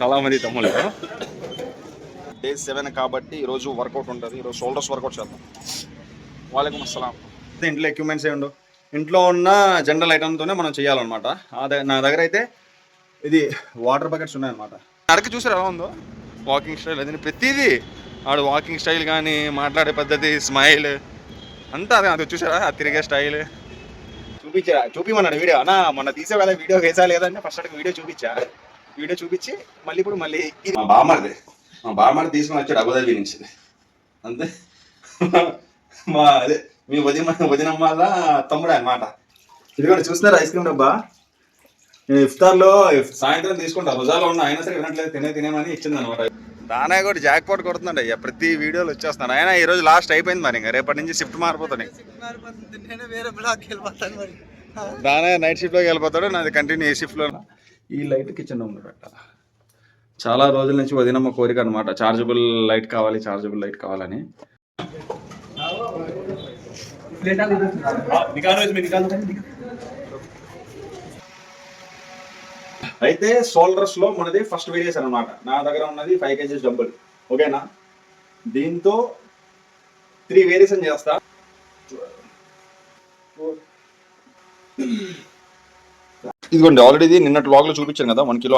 చాలామంది తమ్ముళ్ళు. డే 7 కాబట్టి ఈరోజు వర్కౌట్ ఉంటుంది. ఈరోజు షోల్డర్స్ వర్కౌట్ చేద్దాం. వాలేకుమ్ అస్సలాం. ఇంట్లో ఎక్విప్మెంట్స్ ఏ ఉండవు, ఇంట్లో ఉన్న జనరల్ ఐటమ్తోనే మనం చేయాలన్నమాట. నా దగ్గర అయితే ఇది వాటర్ బకెట్స్ ఉన్నాయన్నమాట. అడగ చూసారు ఎలా ఉందో వాకింగ్ స్టైల్, అది ప్రతిదీ ఆడు వాకింగ్ స్టైల్ కానీ మాట్లాడే పద్ధతి, స్మైల్ అంతా అది చూసారా, ఆ తిరిగే స్టైల్. చూపిమన్నాడు వీడియో అన్నా, మొన్న తీసే కదా వీడియో వేసా లేదంటే ఫస్ట్ అడిగి వీడియో చూపించి మళ్ళీ ఇప్పుడు మళ్ళీ మా బామ్మది తీసుకుని వచ్చాడు అబుదాబి నుంచి అంతే. మా అదే మీ వదినమ్మ తమ్ముడు అన్నమాట. ఇదిగోండి చూస్తున్నారా ఐస్ క్రీమ్ డబ్బా, నేను ఇఫ్తార్లో సాయంత్రం తీసుకుంటా, రోజాలో ఉన్న అయినా సరే వినట్లేదు, తినేమని ఇచ్చింది అనమాట. దానయ్య కూడా జాక్ పాట్ కొడుతున్నాడు అయ్యా, ప్రతి వీడియోలు వచ్చేస్తున్నాడు. అయినా ఈ రోజు లాస్ట్ అయిపోయింది మరి, ఇంకా రేపటి నుంచి షిఫ్ట్ మారిపోతాను. దానయ్య నైట్ షిఫ్ట్లోకి వెళ్ళిపోతాడు, నాది కంటిన్యూ ఏ షిఫ్ట్లో. ఈ లైట్ కిచెన్ రూమ్లో పెట్టాలి. చాలా రోజుల నుంచి వదినమ్మ కోరిక అనమాట, చార్జబుల్ లైట్ కావాలని. అయితే షోల్డర్స్ లో మనది ఫస్ట్ వేరియేషన్ అనమాట. నా దగ్గర ఉన్నది 5 kg డబ్బులు, ఓకేనా. దీంతో 3 వేరియేషన్ చేస్తా. ఇదిగోండి ఆల్రెడీ నిన్నటి వ్లాగ్ లో చూపించాను కదా 1 kg